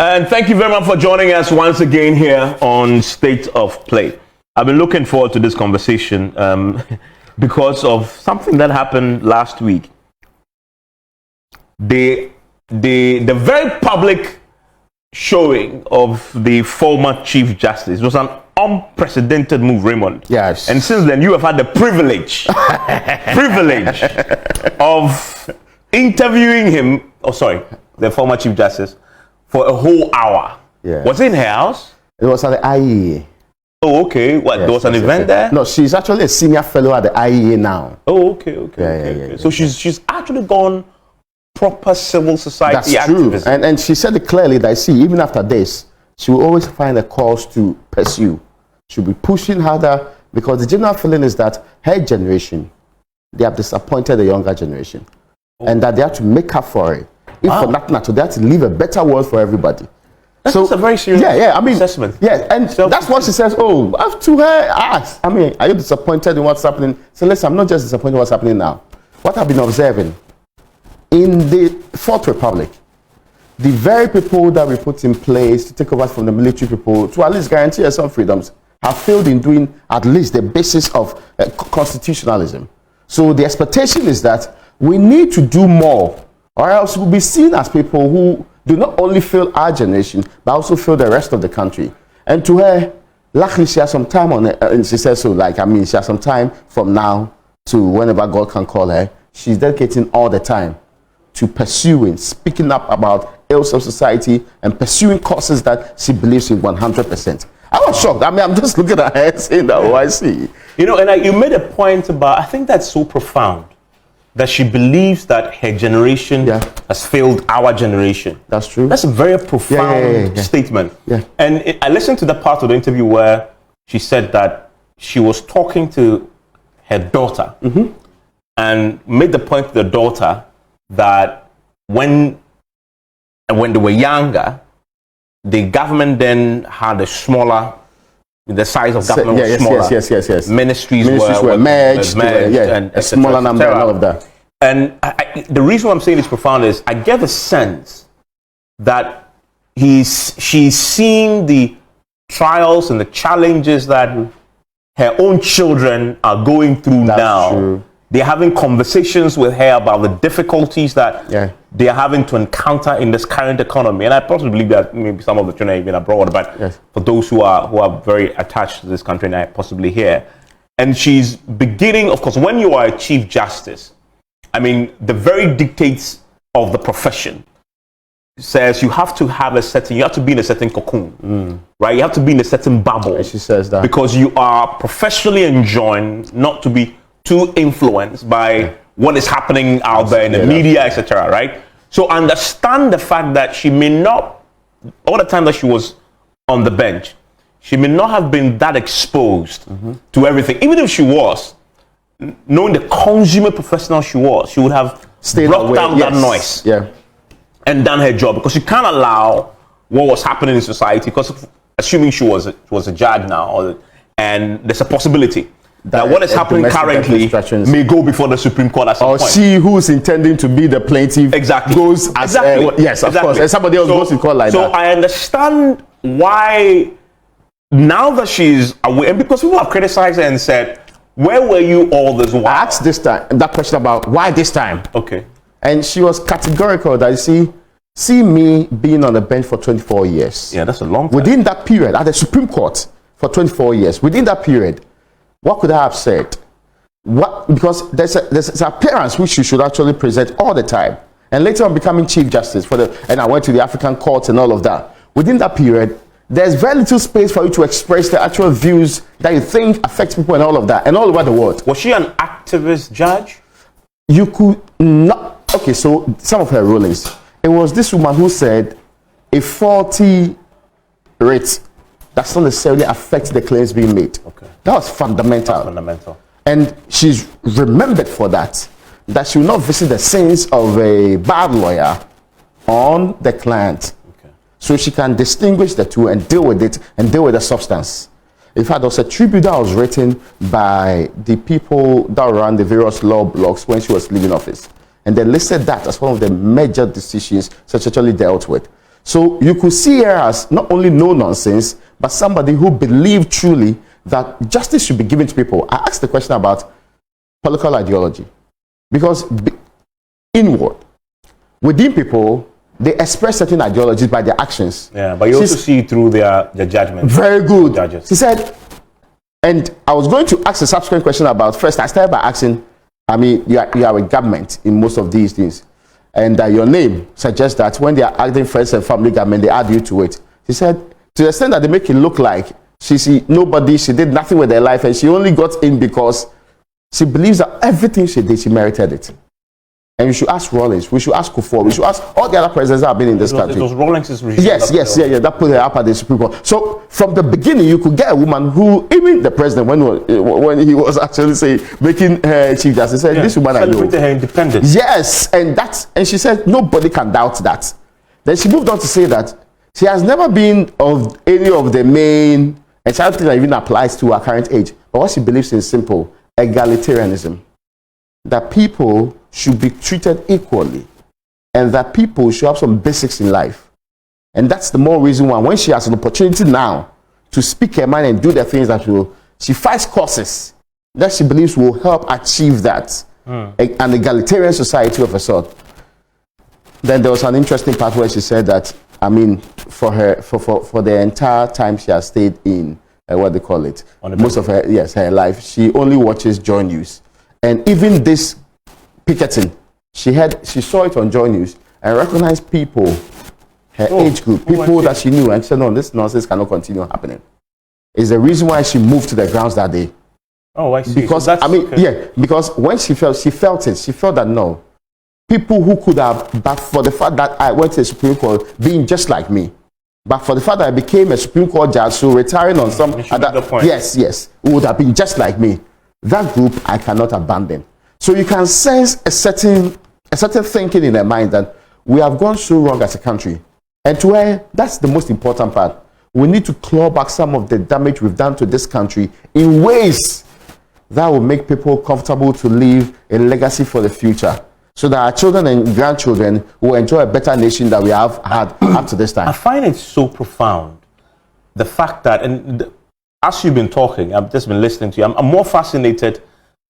And thank you very much for joining us once again here on State of Play. I've been looking forward to this conversation because of something that happened last week. The very public showing of the former Chief Justice was an unprecedented move, Raymond. Yes. And since then, you have had the privilege of interviewing him, the former Chief Justice, for a whole hour. Yeah. Was it in her house? It was at the IEA. Oh, okay. What, Yes, there was an event there? No, she's actually a senior fellow at the IEA now. Oh, okay. Yeah. So she's actually gone proper civil society That's activism. true. And she said it clearly that, see, even after this, she will always find a cause to pursue. She'll be pushing harder because the general feeling is that her generation, they have disappointed the younger generation. And that they have to make up for it. If for nothing at all, they have to leave a better world for everybody. That's a very serious assessment. Yeah, and that's what she says. Oh, up to her ask. I mean, are you disappointed in what's happening? So listen, I'm not just disappointed in what's happening now. What I've been observing in the Fourth Republic, the very people that we put in place to take over from the military people to at least guarantee us some freedoms have failed in doing at least the basis of constitutionalism. So the expectation is that we need to do more, or else we'll be seen as people who do not only fail our generation, but also fail the rest of the country. And to her, luckily she has some time on it, and she says so, she has some time from now to whenever God can call her. She's dedicating all the time to pursuing, speaking up about ills of society and pursuing causes that she believes in 100%. I was shocked. I mean, I'm just looking at her saying that, I see. You know, and you made a point about, I think that's so profound, that she believes that her generation has failed our generation. That's true. That's a very profound statement. Yeah. And I listened to the part of the interview where she said that she was talking to her daughter and made the point to the daughter that when they were younger, the government then had a smaller, the size of government was smaller. Yes. Ministries were merged and a smaller number and all of that. And the reason why I'm saying it's profound is I get the sense that she's seeing the trials and the challenges that her own children are going through now. True. They're having conversations with her about the difficulties that they are having to encounter in this current economy. And I possibly believe that maybe some of the children have been abroad, but for those who are very attached to this country and are possibly here. And she's beginning, of course, when you are a Chief Justice, I mean, the very dictates of the profession says you have to be in a certain cocoon, right? You have to be in a certain bubble. And she says that. Because you are professionally enjoined not to be too influenced by what is happening out there in the media, etc., right? So understand the fact that she may not, all the time that she was on the bench, she may not have been that exposed to everything. Even if she was, knowing the consumer professional she was, she would have brought down that noise and done her job, because you can't allow what was happening in society, because assuming she was a judge now, and there's a possibility that what is happening currently may go before the Supreme Court at some point. Or she who's intending to be the plaintiff goes as of course, and somebody else goes in court like that. So I understand why now that she's aware, and because people have criticized her and said, where were you all this while? I asked that question about why this time. Okay. And she was categorical that, you see me being on the bench for 24 years. Yeah, that's a long time. Within that period, at the Supreme Court for 24 years, within that period, what could I have said? Because there's an appearance which you should actually present all the time. And later on becoming Chief Justice and I went to the African courts and all of that. Within that period, there's very little space for you to express the actual views that you think affect people and all of that, and all over the world. Was she an activist judge? You could not. Okay, so some of her rulings. It was this woman who said a faulty rate does not necessarily affect the claims being made. Okay. That was fundamental. And she's remembered for that she will not visit the sins of a bad lawyer on the client. Okay. So she can distinguish the two and deal with it and deal with the substance. In fact, there was a tribute that was written by the people that ran the various law blocks when she was leaving office. And they listed that as one of the major decisions she actually dealt with. So you could see her as not only no nonsense, but somebody who believed truly that justice should be given to people. I asked the question about political ideology, because inward, within people, they express certain ideologies by their actions. Yeah, but you also see through their judgment. Very good. Judges. She said, and I was going to ask a subsequent question about, first I started by asking, I mean, you are a government in most of these things. And your name suggests that when they are acting friends and family government, they add you to it. She said, to the extent that they make it look like she did nothing with her life, and she only got in because she believes that everything she did, she merited it. And you should ask Rawlings, we should ask Kufuor, we should ask all the other presidents that have been in this country. It was Rawlings' regime. Yes, that put her up at the Supreme Court. So from the beginning, you could get a woman who, even the president, when he was actually making her chief justice, said, this woman I know. Celebrated her independence. Yes, and she said nobody can doubt that. Then she moved on to say that she has never been of any of the main, and something that even applies to her current age. But what she believes in is simple: egalitarianism. That people should be treated equally, and that people should have some basics in life. And that's the more reason why, when she has an opportunity now to speak her mind and do the things that she fights causes that she believes will help achieve that, an egalitarian society of a sort. Then there was an interesting part where she said that, I mean, for the entire time she has stayed in, what they call it, most of her life, she only watches Joy News. And even this picketing, she saw it on Joy News and recognized people, her age group, people that she knew, and said, no, this nonsense cannot continue happening. It's the reason why she moved to the grounds that day. Oh, I see. Because, because when she felt that no, people who could have, but for the fact that I went to the Supreme Court being just like me, but for the fact that I became a Supreme Court judge, so retiring on some other, yes, who would have been just like me, that group I cannot abandon. So you can sense a certain thinking in their mind that we have gone so wrong as a country. And to her, that's the most important part. We need to claw back some of the damage we've done to this country in ways that will make people comfortable to leave a legacy for the future, so that our children and grandchildren will enjoy a better nation that we have had up to this time. I find it so profound, the fact that, and as you've been talking, I've just been listening to you, I'm more fascinated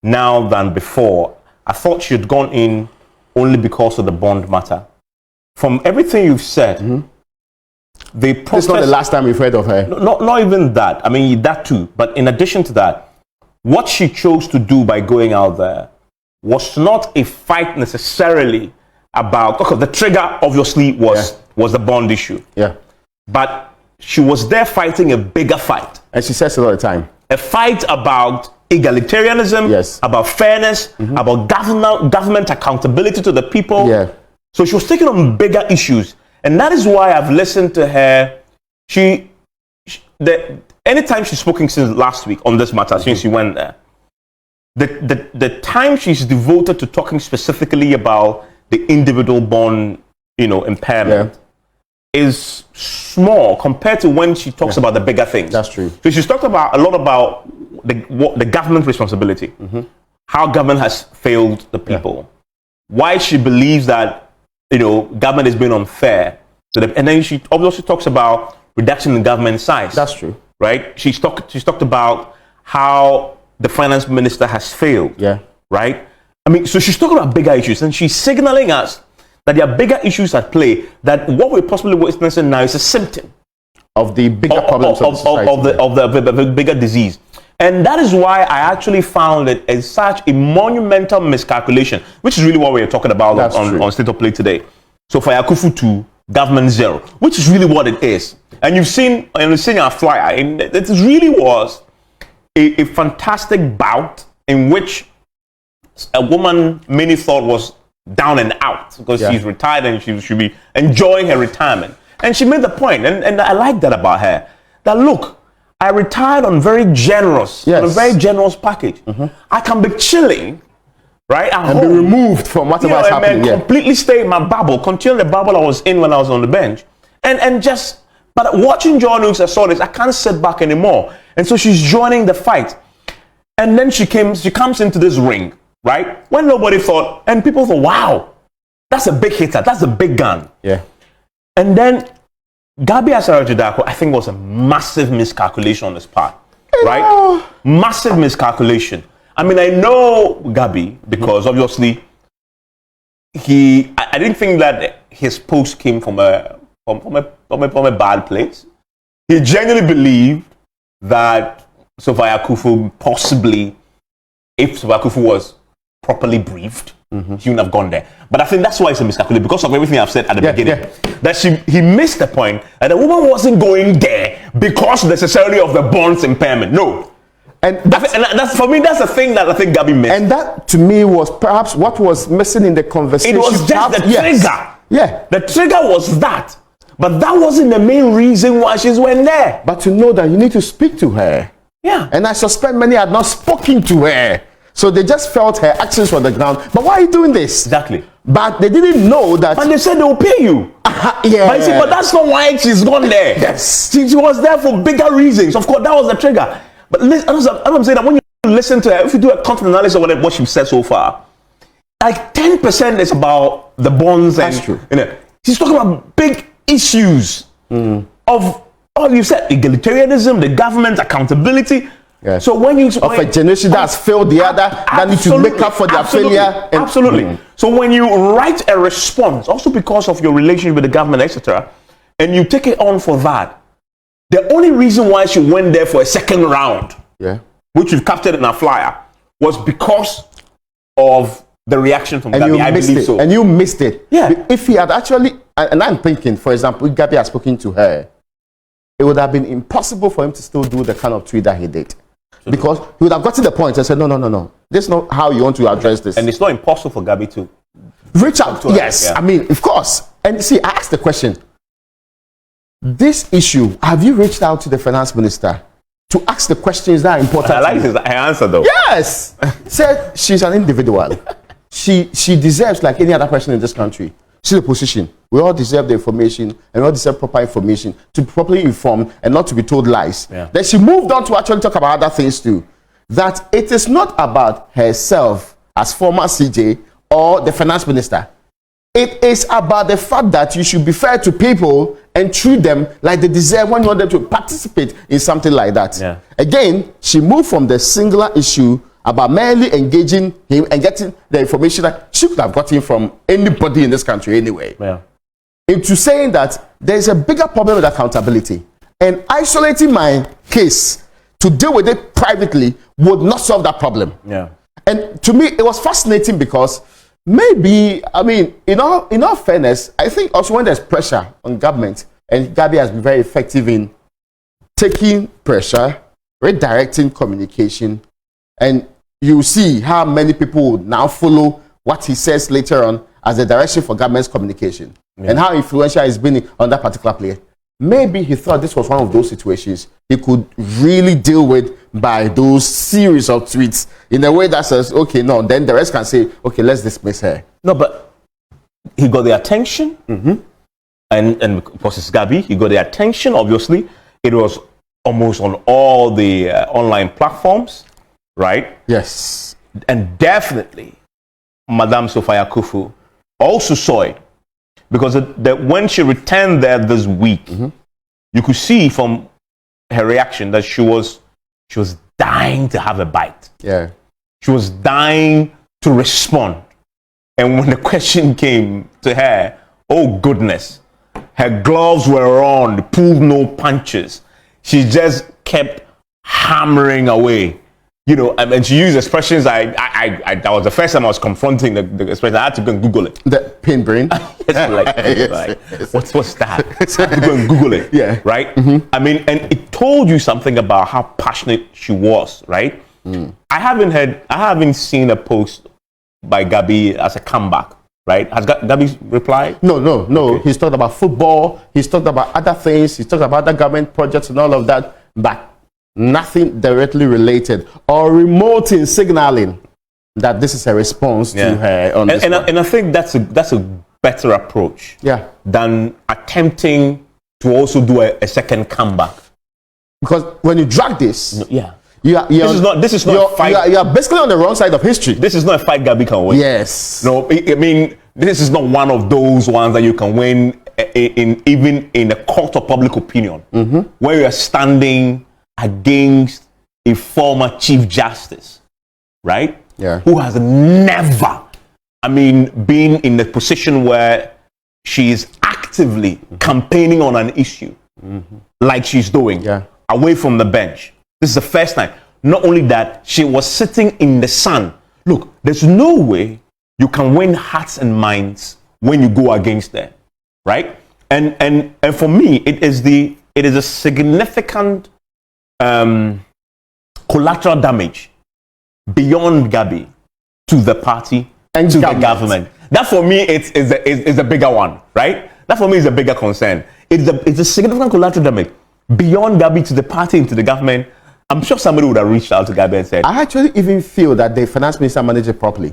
now than before. I thought you'd gone in only because of the bond matter. From everything you've said, they protest. This is not the last time we've heard of her. Not even that. I mean, that too. But in addition to that, what she chose to do by going out there was not a fight necessarily about, okay, the trigger obviously was the bond issue. Yeah. But she was there fighting a bigger fight. And she says it all the time. A fight about egalitarianism, about fairness, about government accountability to the people. Yeah. So she was taking on bigger issues. And that is why I've listened to her. Anytime she's spoken since last week on this matter, since she went there, the time she's devoted to talking specifically about the individual bond, impairment is small compared to when she talks about the bigger things. That's true. So she's talked about a lot about the government responsibility, how government has failed the people, why she believes that government is being unfair. And then she obviously talks about reduction in government size. That's true. Right? She's talked about how the finance minister has failed. Yeah. Right? I mean, so she's talking about bigger issues, and she's signaling us that there are bigger issues at play, that what we're possibly witnessing now is a symptom of the bigger problems of society. Of the bigger disease. And that is why I actually found it as such a monumental miscalculation, which is really what we're talking about on State of Play today. So for Akuffo 2, government 0, which is really what it is. And you've seen our flyer, and it really was a fantastic bout in which a woman many thought was down and out because she's retired and she should be enjoying her retirement. And she made the point, and I like that about her, that look, I retired on a very generous package. I can be chilling, right, at home, be removed from whatever is happening. Completely stay in my bubble, continue the bubble I was in when I was on the bench, but watching Joy News, I saw this. I can't sit back anymore, and so she's joining the fight. And then she comes into this ring, right, when nobody thought, and people thought, wow, that's a big hitter, that's a big gun. Yeah. And then Gabi Asarajudako, I think, was a massive miscalculation on his part, right? Massive miscalculation. I mean, I know Gabi because obviously I didn't think that his post came from a bad place. He genuinely believed that Sophia Akuffo possibly, if Sophia Akuffo was properly briefed, he wouldn't have gone there. But I think that's why it's a miscalculation, because of everything I've said at the beginning. That he missed the point that the woman wasn't going there because necessarily of the bonds impairment. No. And that's for me, that's the thing that I think Gabi missed. And that to me was perhaps what was missing in the conversation. It was just the trigger. Yeah. The trigger was that. But that wasn't the main reason why she went there. But to know that you need to speak to her. Yeah. And I suspect many had not spoken to her. So they just felt her actions on the ground. But why are you doing this? Exactly. But they didn't know that. And they said they will pay you. Yeah. But you see, but that's not why she's gone there. Yes. She was there for bigger reasons. Of course, that was the trigger. But listen, I'm saying that when you listen to her, if you do a content analysis of what she said so far, like 10% is about the bonds. That's and, true. You know, she's talking about big issues of all you said, egalitarianism, the government, accountability. Yes. So when you of a generation that's failed the other, that need to make up for their failure. Absolutely. So when you write a response, also because of your relationship with the government, etc., and you take it on for that, the only reason why she went there for a second round, which we've captured in our flyer, was because of the reaction from Gabi. I believe so. And you missed it. Yeah. If he had actually, and I'm thinking, for example, if Gabi had spoken to her, it would have been impossible for him to still do the kind of tweet that he did. Because he would have gotten the point and said, no. This is not how you want to address this. And it's not impossible for Gabi to reach out. Yes. I mean, of course. And see, I asked the question. This issue, have you reached out to the finance minister to ask the questions that are important? I like his answer though. Yes. Said she's an individual. She deserves, like any other person in this country, she's a position. We all deserve the information, and we all deserve proper information to be properly informed and not to be told lies. Yeah. Then she moved on to actually talk about other things too. That it is not about herself as former CJ or the finance minister. It is about the fact that you should be fair to people and treat them like they deserve when you want them to participate in something like that. Yeah. Again, she moved from the singular issue about merely engaging him and getting the information that she could have gotten from anybody in this country anyway. Yeah. Into saying that there is a bigger problem with accountability. And isolating my case to deal with it privately would not solve that problem. Yeah. And to me, it was fascinating because maybe, I mean, in all fairness, I think also when there's pressure on government, and Gabi has been very effective in taking pressure, redirecting communication, and you see how many people would now follow what he says later on as the direction for government's communication, and how influential he's been on that particular player. Maybe he thought this was one of those situations he could really deal with by those series of tweets in a way that says, okay, no, then the rest can say, okay, let's dismiss her. No, but he got the attention, and because it's Gabi, he got the attention, obviously. It was almost on all the online platforms, right? Yes. And definitely, Madame Sophia Akuffo also saw it. Because when she returned there this week, you could see from her reaction that she was dying to have a bite. Yeah. She was dying to respond. And when the question came to her, oh goodness, her gloves were on, pulled no punches. She just kept hammering away. You know, and she used expressions. That was the first time I was confronting the expression. I had to go and Google it. The pain brain. Yes. What's that? I had to go and Google it. Yeah. Right. I mean, and it told you something about how passionate she was. Right. I haven't seen a post by Gabi as a comeback. Right. Has Gabi replied? No. Okay. He's talked about football. He's talked about other things. He's talked about other government projects and all of that. But nothing directly related or remote in signaling that this is a response to her on this. And I think that's a better approach. Yeah. Than attempting to also do a second comeback. Because when you drag this, this is not a fight. You are basically on the wrong side of history. This is not a fight Gabi can win. Yes. No, I mean, this is not one of those ones that you can win even in a court of public opinion, where you are standing against a former Chief Justice, right? Yeah. Who has never, been in a position where she is actively campaigning on an issue like she's doing, away from the bench. This is the first time. Not only that, she was sitting in the sun. Look, there's no way you can win hearts and minds when you go against them, right? And for me, it is a significant collateral damage beyond Gabby to the party and to the government. That for me is a bigger one, right? That for me is a bigger concern. It's a significant collateral damage beyond Gabby to the party and to the government. I'm sure somebody would have reached out to Gabby and said, I actually even feel that the finance minister managed it properly.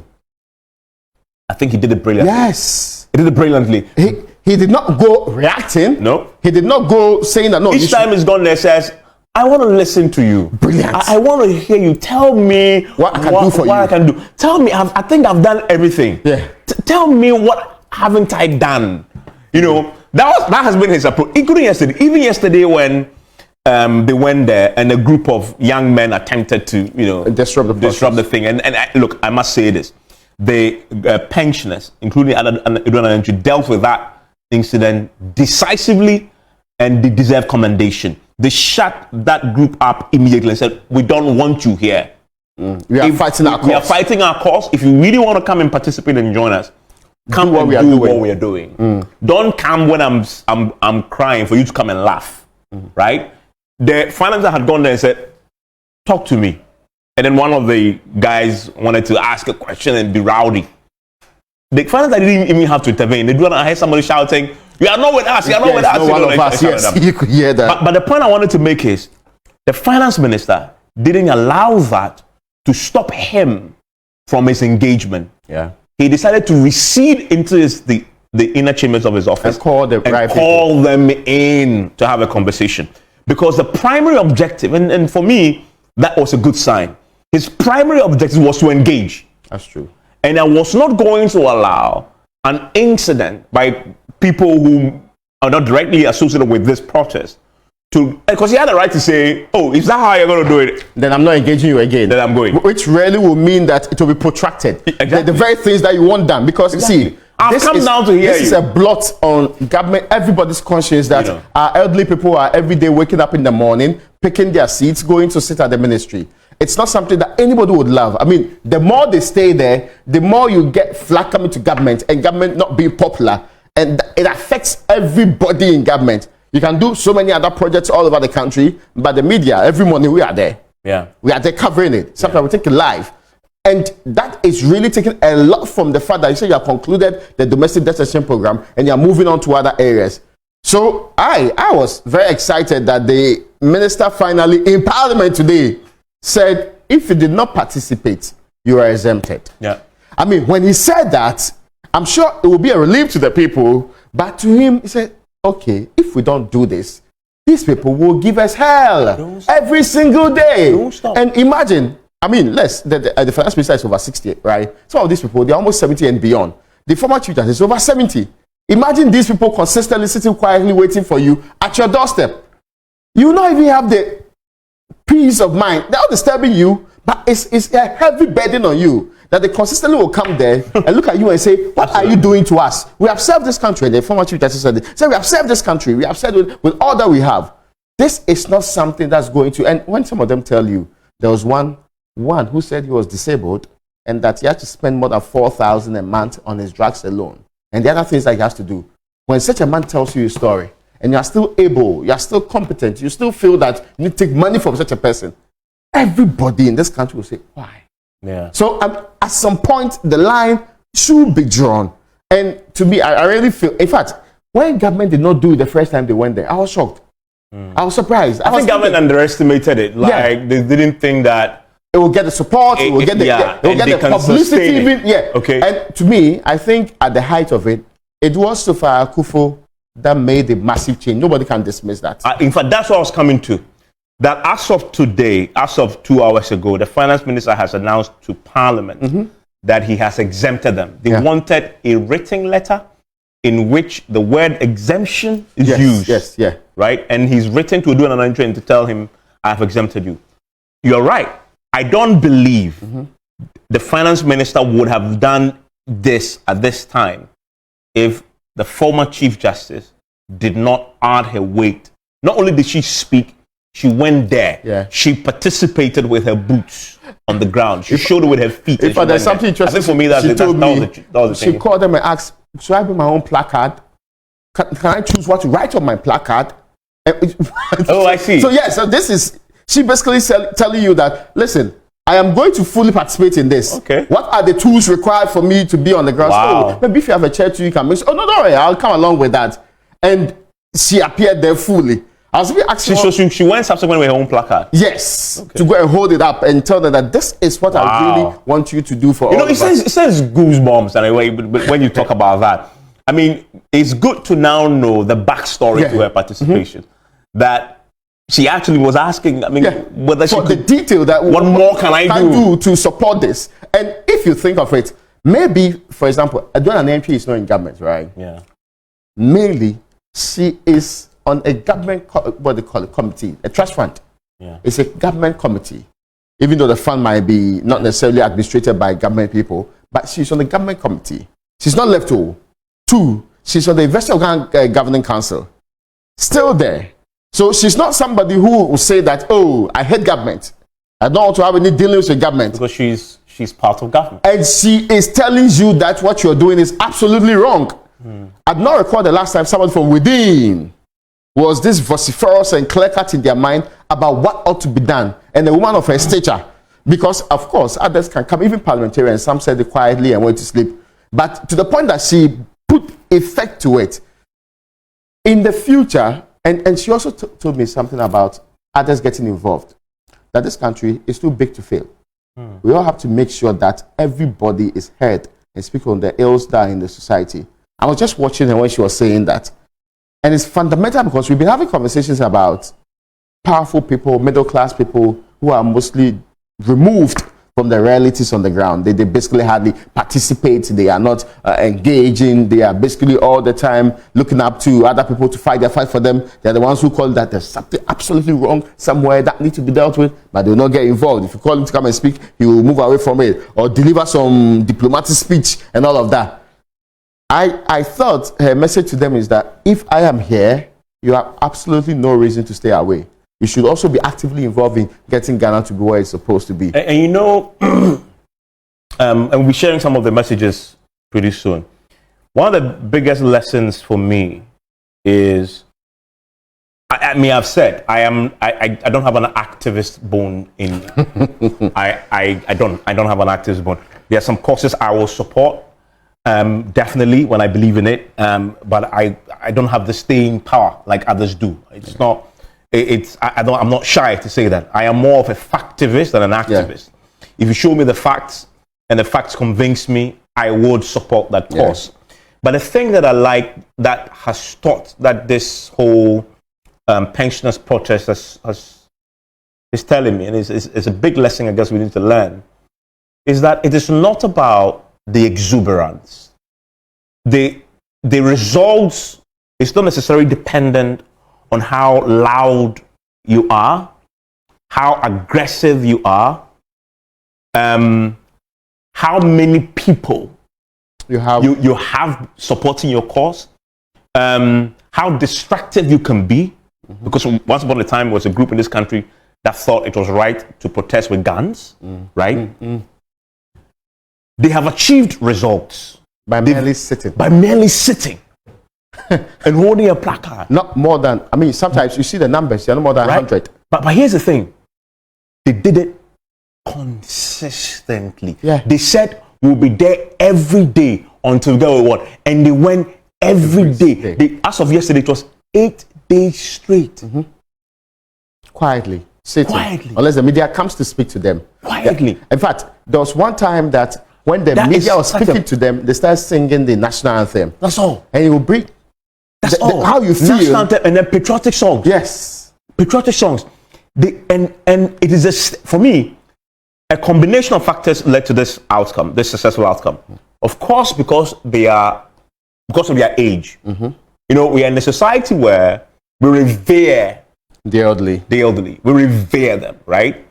I think he did it brilliantly. Yes. He did it brilliantly. He did not go reacting. No. He did not go saying that, no. Each time he's gone there, says, I want to listen to you. Brilliant. I want to hear you. Tell me what I can do for you. What I can do. Tell me, I think I've done everything. Yeah. Tell me, what haven't I done? You know, that has been his approach, including yesterday. Even yesterday when they went there and a group of young men attempted to, disrupt the thing. And look, I must say this. The pensioners, including Edwin, dealt with that incident decisively, and they deserve commendation. They shut that group up immediately and said, we don't want you here. We are fighting our cause. We are fighting our cause. If you really want to come and participate and join us, come and do what we are doing. Don't come when I'm crying for you to come and laugh, right? The financer had gone there and said, talk to me. And then one of the guys wanted to ask a question and be rowdy. The financer didn't even have to intervene. I heard somebody shouting, you are not with us, you are not with us. No one of us. Yes, you could hear that. But the point I wanted to make is, the finance minister didn't allow that to stop him from his engagement. Yeah. He decided to recede into the inner chambers of his office and call them in to have a conversation. Because the primary objective, and for me, that was a good sign. His primary objective was to engage. That's true. And I was not going to allow an incident by people who are not directly associated with this protest because he had the right to say, oh, is that how you're going to do it? Then I'm not engaging you again. Then I'm going. Which really will mean that it will be protracted. Exactly. The very things that you want done. Because, see, I've come down to hear this is a blot on government, everybody's conscience that our elderly people are every day waking up in the morning, picking their seats, going to sit at the ministry. It's not something that anybody would love. I mean, the more they stay there, the more you get flack coming to government and government not being popular. And it affects everybody in government. You can do so many other projects all over the country, but the media, every morning we are there. Yeah. We are there covering it. Sometimes we take it live. And that is really taking a lot from the fact that you say you have concluded the domestic detention program and you are moving on to other areas. So I was very excited that the minister finally in parliament today said, if you did not participate, you are exempted. Yeah. I mean, when he said that, I'm sure it will be a relief to the people, but to him, he said, okay, if we don't do this, these people will give us hell every single day. Don't stop. And imagine, I mean, the finance minister is over 60, right? Some of these people, they're almost 70 and beyond. The former chief justice is over 70. Imagine these people consistently sitting quietly waiting for you at your doorstep. You will not even have the peace of mind. They're not disturbing you, but it's a heavy burden on you that they consistently will come there and look at you and say, what are you doing to us? We have served this country. And the former chief justice said, we have served this country. We have served with all that we have. This is not something that's going to, and when some of them tell you, there was one who said he was disabled and that he had to spend more than 4,000 a month on his drugs alone. And the other things that he has to do. When such a man tells you a story and you are still able, you are still competent, you still feel that you need to take money from such a person, everybody in this country will say, why? Yeah. So at some point, the line should be drawn. And to me, I really feel, in fact, when government did not do it the first time they went there, I was shocked. I was surprised. I think government underestimated it. Like, they didn't think that it will get the support, it will get the publicity. Even, Okay. And to me, I think at the height of it, it was Sophia Akuffo that made a massive change. Nobody can dismiss that. In fact, that's what I was coming to. That as of today, as of 2 hours ago, the finance minister has announced to Parliament that he has exempted them. They wanted a written letter in which the word exemption is used. Yes, yeah. Right? And he's written to Adu Nanankwo to tell him, I have exempted you. You're right. I don't believe the finance minister would have done this at this time if the former Chief Justice did not add her weight. Not only did she speak, she went there. Yeah. She participated with her boots on the ground. She showed it with her feet. If there's something interesting, I think for me, that was the she thing. called them and asked, should I bring my own placard? Can I choose what to write on my placard? Oh, I see. So, so this is, she basically telling you that, listen, I am going to fully participate in this. Okay. What are the tools required for me to be on the ground? Wow. So, maybe if you have a chair too, you can make sure. Oh, no, don't worry, I'll come along with that. And she appeared there fully. I was asking so she went subsequently with her own placard? Yes. Okay. To go and hold it up and tell them that this is what I really want you to do for all of us. It says goosebumps anyway, but when you talk about that, I mean, it's good to now know the backstory to her participation. That she actually was asking, I mean, whether she could, the detail that what more can I do to support this? And if you think of it, maybe, for example, Adu Nanankwo is not in government, right? Yeah. Mainly, she is on a government, what they call it, committee, a trust fund. Yeah. It's a government committee, even though the fund might be not necessarily administrated by government people, but she's on the government committee. She's not left over. 2, she's on the Investment Governing Council. Still there. So she's not somebody who will say that, oh, I hate government. I don't want to have any dealings with government. Because she's part of government. And she is telling you that what you're doing is absolutely wrong. I do not recall the last time somebody from within was this vociferous and clear-cut in their mind about what ought to be done. And a woman of her stature, because of course others can come, even parliamentarians, some said it quietly and went to sleep. But to the point that she put effect to it. In the future, and she also told me something about others getting involved, that this country is too big to fail. We all have to make sure that everybody is heard and speak on the ills that are in the society. I was just watching her when she was saying that. And it's fundamental because we've been having conversations about powerful people, middle-class people who are mostly removed from the realities on the ground. They basically hardly participate. They are not engaging. They are basically all the time looking up to other people to fight their fight for them. They're the ones who call that there's something absolutely wrong somewhere that needs to be dealt with, but they will not get involved. If you call him to come and speak, he will move away from it or deliver some diplomatic speech and all of that. I thought her message to them is that if I am here, you have absolutely no reason to stay away. You should also be actively involved in getting Ghana to be where it's supposed to be. And you know, and we'll be sharing some of the messages pretty soon. One of the biggest lessons for me is, I mean, I've said, I don't have an activist bone in me. I don't have an activist bone. There are some causes I will support. Definitely when I believe in it, but I don't have the staying power like others do. It's not. I'm not shy to say that. I am more of a factivist than an activist. Yeah. If you show me the facts and the facts convince me, I would support that cause. Yeah. But the thing that I like that has taught that this whole pensioners protest is telling me, and it's a big lesson I guess we need to learn, is that it is not about the exuberance. The results is not necessarily dependent on how loud you are, how aggressive you are, how many people you have supporting your cause, how destructive you can be. Because once upon a time, there was a group in this country that thought it was right to protest with guns, right? They have achieved results by merely sitting. And holding a placard. Not more than, I mean, sometimes you see the numbers, they're not more than 100. But here's the thing. They did it consistently. Yeah. They said, we'll be there every day until we get what we want. And they went every day. As of yesterday, it was 8 days straight. Quietly. Sitting. Quietly. Unless the media comes to speak to them. Quietly. Yeah. In fact, there was one time that when the media was speaking to them, they started singing the national anthem. That's all. And it will bring how you feel. National anthem and then patriotic songs. Yes. Patriotic songs. And it is, for me, a combination of factors led to this outcome, this successful outcome. Of course, because they are because of their age. You know, we are in a society where we revere the elderly. We revere them, right?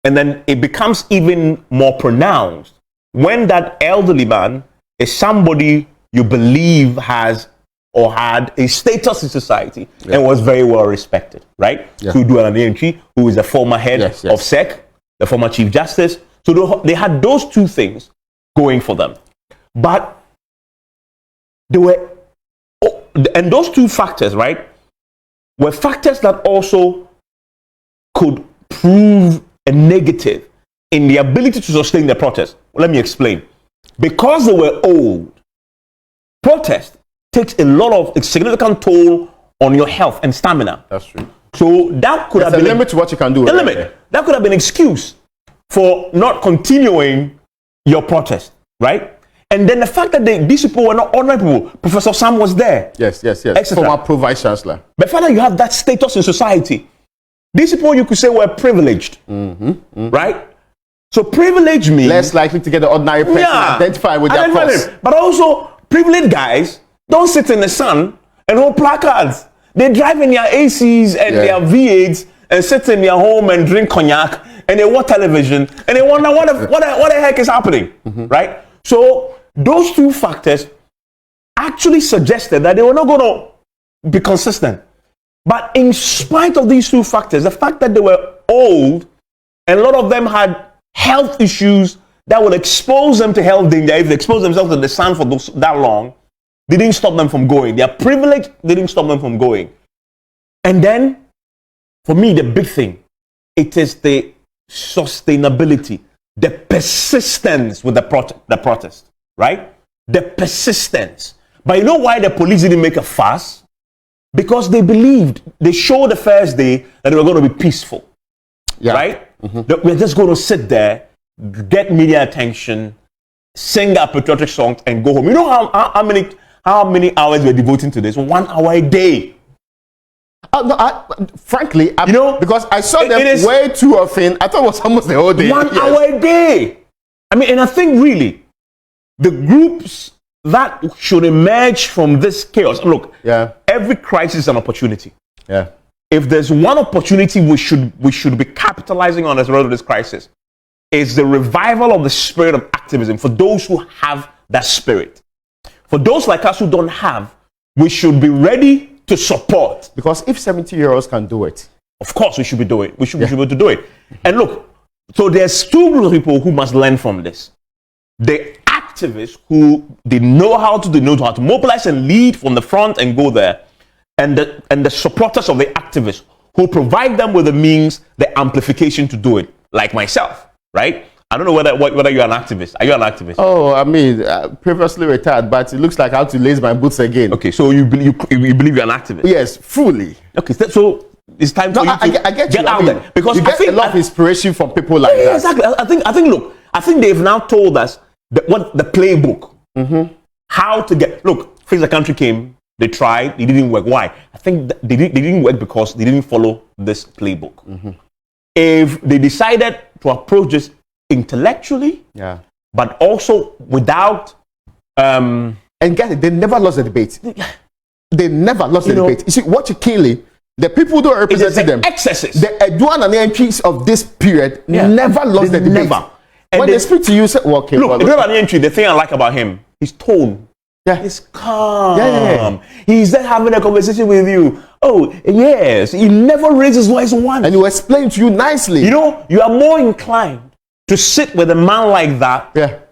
And then it becomes even more pronounced when that elderly man is somebody you believe has or had a status in society and was very well respected, right? Yeah. Tudu Ananianchi, who is the former head of SEC, the former Chief Justice. So they had those two things going for them. But they were, and those two factors, right, were factors that also could prove a negative in the ability to sustain the protest. Let me explain. Because they were old, protest takes a significant toll on your health and stamina. That's true. So that could have been a limit to what you can do. A limit. That could have been an excuse for not continuing your protest, right? And then the fact that these people were not ordinary people. Professor Sam was there. Yes. Former pro-vice chancellor. But the fact that you have that status in society, these people you could say were privileged, right? So privilege means less likely to get the ordinary person identified with their cause. But also, privileged guys don't sit in the sun and hold placards. They drive in their ACs and their V8s and sit in their home and drink cognac and they watch television and they wonder what the heck is happening, right? So those two factors actually suggested that they were not going to be consistent. But in spite of these two factors, the fact that they were old and a lot of them had health issues that would expose them to health danger if they expose themselves to the sun for that long, they didn't stop them from going. Their privilege didn't stop them from going. And then, for me, the big thing, it is the sustainability, the persistence with the protest, right? The persistence. But you know why the police didn't make a fuss? Because they believed, they showed the first day that they were going to be peaceful, right? That we're just going to sit there, get media attention, sing our patriotic songs, and go home. You know how many hours we're devoting to this? 1 hour a day. Frankly, because I saw them way too often. I thought it was almost the whole day. 1 hour a day. I mean, and I think really, the groups that should emerge from this chaos. Look, every crisis is an opportunity. If there's one opportunity we should be capitalizing on as a result of this crisis, is the revival of the spirit of activism for those who have that spirit. For those like us who don't have, we should be ready to support. Because if 70-year-olds can do it, of course we should be doing it. We should be able to do it. And look, so there's two groups of people who must learn from this. The activists who they know how to mobilize and lead from the front and go there, and the supporters of the activists who provide them with the means, the amplification to do it, like myself, right? I don't know whether you're an activist. Are you an activist? Oh, I mean, previously retired, but it looks like I have to lace my boots again. Okay, so you believe you're an activist? Yes, fully. Okay, so it's time for you to I get out there, because you get a lot of inspiration from people like that. Exactly. I think they've now told us what the playbook, how to get. Look, Face the Country came. They tried. It didn't work. Why? I think they didn't work because they didn't follow this playbook. If they decided to approach this intellectually, but also without and get it, they never lost the debate. They never lost the debate. You see, what you're killing, the people who don't represent them, excesses. The Edouard and the MPs of this period never lost the debate. Never. And when they speak to you, say, well, okay. Look, Edouard and the thing I like about him, his tone. He's calm. He's there having a conversation with you. Oh, yes. He never raises his voice once. And he will explain to you nicely. You are more inclined to sit with a man like that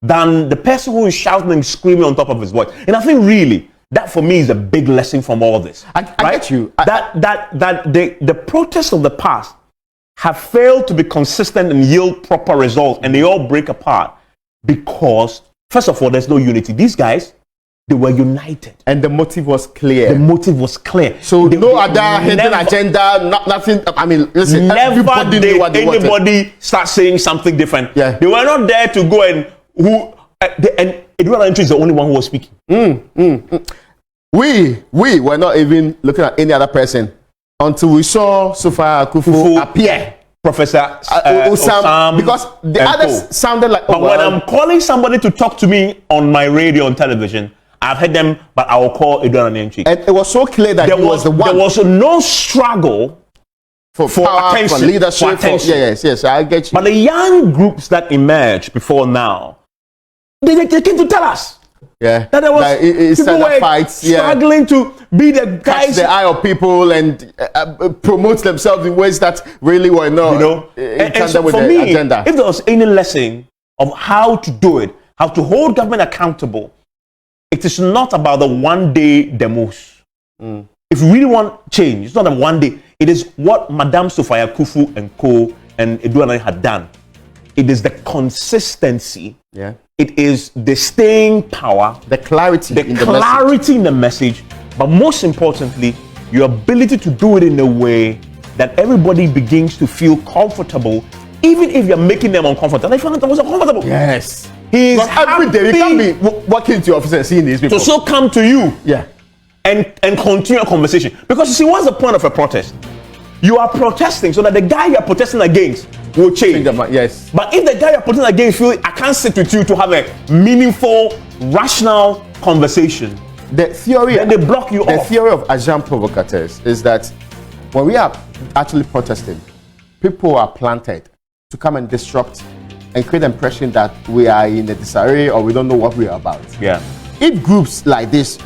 than the person who is shouting and screaming on top of his voice. And I think really, that for me is a big lesson from all this. I get you. That the protests of the past have failed to be consistent and yield proper results, and they all break apart because, first of all, there's no unity. These guys, they were united. And the motive was clear. So no other hidden agenda, nothing. I mean, listen, never did anybody start saying something different. They were not there to go and Edouard Antwi is the only one who was speaking. We were not even looking at any other person until we saw Sophia Akuffo appear. Professor Osam, because the others sounded like. But when I'm calling somebody to talk to me on my radio and television, I've heard them, but I will call Edouard Anenchi. And it was so clear that he was the one. There was no struggle for power, attention, for leadership. for attention. Yes, I get you. But the young groups that emerged before now, they came to tell us. Yeah, that there was people were fights, struggling to be the guys, catch the eye of people and promote themselves in ways that really were not, in tandem with the agenda. If there was any lesson of how to do it, how to hold government accountable, it is not about the one-day demos. If you really want change, it's not a one day. It is what Madame Sophia Akuffo and co and Edouard had done. It is the consistency. Yeah. It is the staying power, the clarity, in the message, but most importantly, your ability to do it in a way that everybody begins to feel comfortable, even if you're making them uncomfortable. And I found that was uncomfortable. Yes. He's every day you can't be walking into your office and seeing these people. To so come to you. Yeah. And continue a conversation. Because you see, what's the point of a protest? You are protesting so that the guy you're protesting against will change. Yes. But if the guy you're protesting against feels I can't sit with you to have a meaningful, rational conversation, the theory, then they block you off. The theory of agents provocateurs is that when we are actually protesting, people are planted to come and disrupt and create the impression that we are in a disarray or we don't know what we are about. Yeah. If groups like this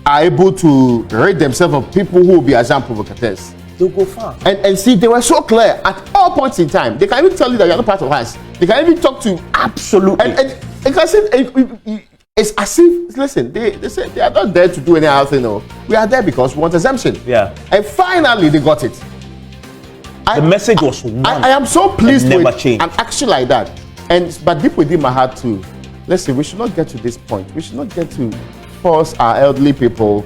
are able to rid themselves of people who will be agents provocateurs, they'll go far. And see, they were so clear at all points in time. They can even tell you that you're not part of us. They can even talk to absolutely. And it's as if, listen, they say they are not there to do any other thing. No, we are there because we want exemption. Yeah. And finally, they got it. The message was one. I am so pleased with changed. an action like that. But deep within my heart too, listen, we should not get to this point. We should not get to force our elderly people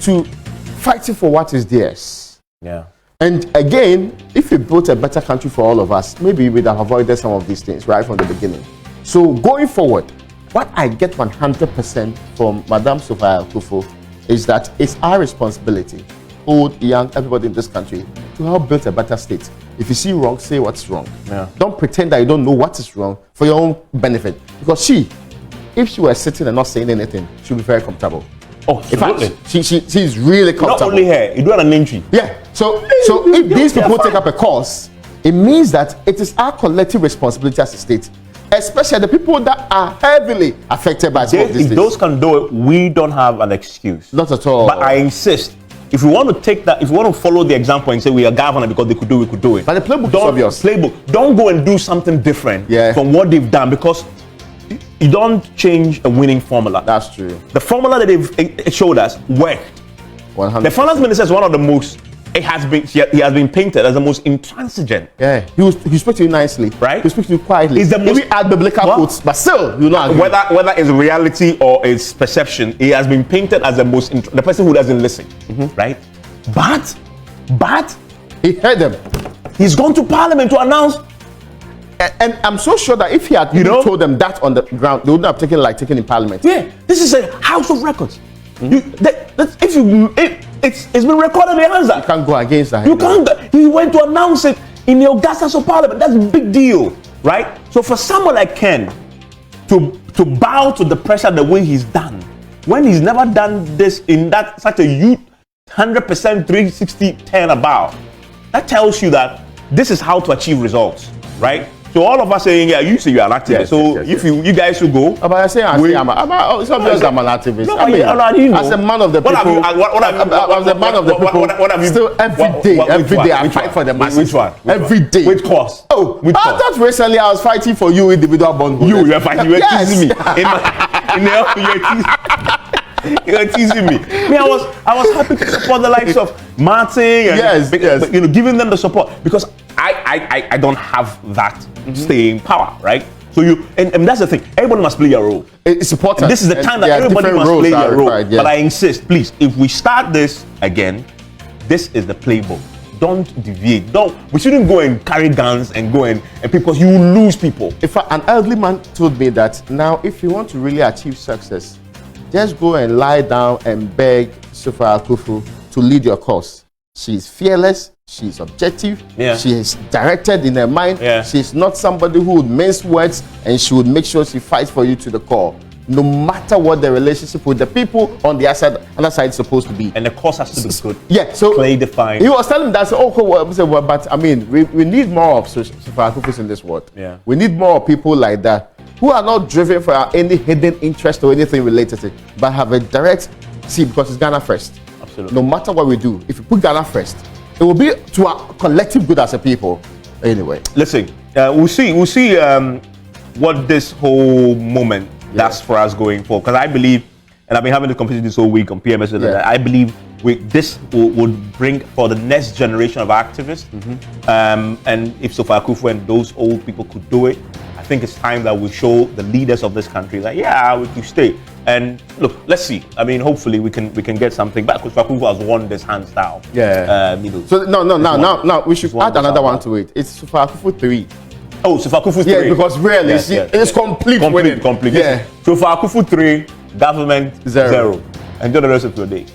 to fighting for what is theirs. Yeah. And again, if we built a better country for all of us, maybe we'd have avoided some of these things right from the beginning. So going forward, what I get 100% from Madame Sophia Akuffo is that it's our responsibility, old, young, everybody in this country, to help build a better state. If you see wrong, say what's wrong. Yeah. Don't pretend that you don't know what is wrong for your own benefit. Because if she were sitting and not saying anything, she'll be very comfortable. Oh, absolutely. In fact, she's really comfortable. Not only her, you do an entry. Yeah. So if these people take up a cause, it means that it is our collective responsibility as a state, especially the people that are heavily affected by some of these If things. those can do it, we don't have an excuse. Not at all. But I insist, if we want to take that, if we want to follow the example and say we are governor because they could do it, we could do it. But the playbook is obvious. Don't go and do something different from what they've done, because you don't change a winning formula. That's true. The formula that they've showed us worked. 100%. The finance minister is one of the most. He has been painted as the most intransigent. Yeah, he spoke to you nicely, right? He spoke to you quietly. He's the most. Maybe add biblical quotes, but still, you know. Whether it's reality or it's perception, he has been painted as the person who doesn't listen, right? But he heard them. He's gone to Parliament to announce. And I'm so sure that if he had told them that on the ground, they wouldn't have taken it like taking in Parliament. Yeah, this is a house of records. It's been recorded in the answer. You can't go against that. You can't. He went to announce it in the Augustus of Parliament. That's a big deal, right? So for someone like Ken to bow to the pressure the way he's done, when he's never done this in such a youth 100% 360 10 about, that tells you that this is how to achieve results, right? So all of us saying, yeah, you say you're an activist. If you guys should go. But I say I'm an activist. No, I mean, as a man of the people, as a man of the people, still every day I fight for the masses. Which one? Every day. Which cause? Oh, I thought recently I was fighting for you individual bondholders. You were fighting. You were teasing me. You're teasing me. I was happy to support the likes of Martin and giving them the support, because I don't have that staying power, right? So and that's the thing. Everybody must play their role. It's important. And this is the time that everybody must play their role. But I insist, please, if we start this again, this is the playbook. Don't deviate. We shouldn't go and carry guns and go and because you will lose people. If an elderly man told me that now, if you want to really achieve success, just go and lie down and beg Sophia Akuffo to lead your cause. She's fearless. She's objective. Yeah. She is directed in her mind. Yeah. She's not somebody who would mince words, and she would make sure she fights for you to the core. no matter what the relationship with the people on the other side is supposed to be. And the course has to be good. Yeah, so clearly defined. He was telling me that, but I mean, we need more of Sofia Akuffo in this world. Yeah. We need more people like that who are not driven for any hidden interest or anything related to it, but have a direct because it's Ghana first. Absolutely. No matter what we do, if we put Ghana first, it will be to our collective good as a people. Anyway, listen, we'll see what this whole moment does for us going forward. Because I believe, and I've been having the conversation this whole week on PMS, that I believe this would bring for the next generation of activists. And if Sofia Akuffo and those old people could do it, I think it's time that we show the leaders of this country that we can stay. And look, let's see. I mean, hopefully we can get something back. Because Sofia Akuffo has won this hands down. Yeah. So now we should add another one to it. It's Sofia Akuffo 3. Oh, Sofia Akuffo 3. Yeah, because really, it's complete winning. Complete. Yeah. Sofia Akuffo 3, government 0. Enjoy the rest of your day.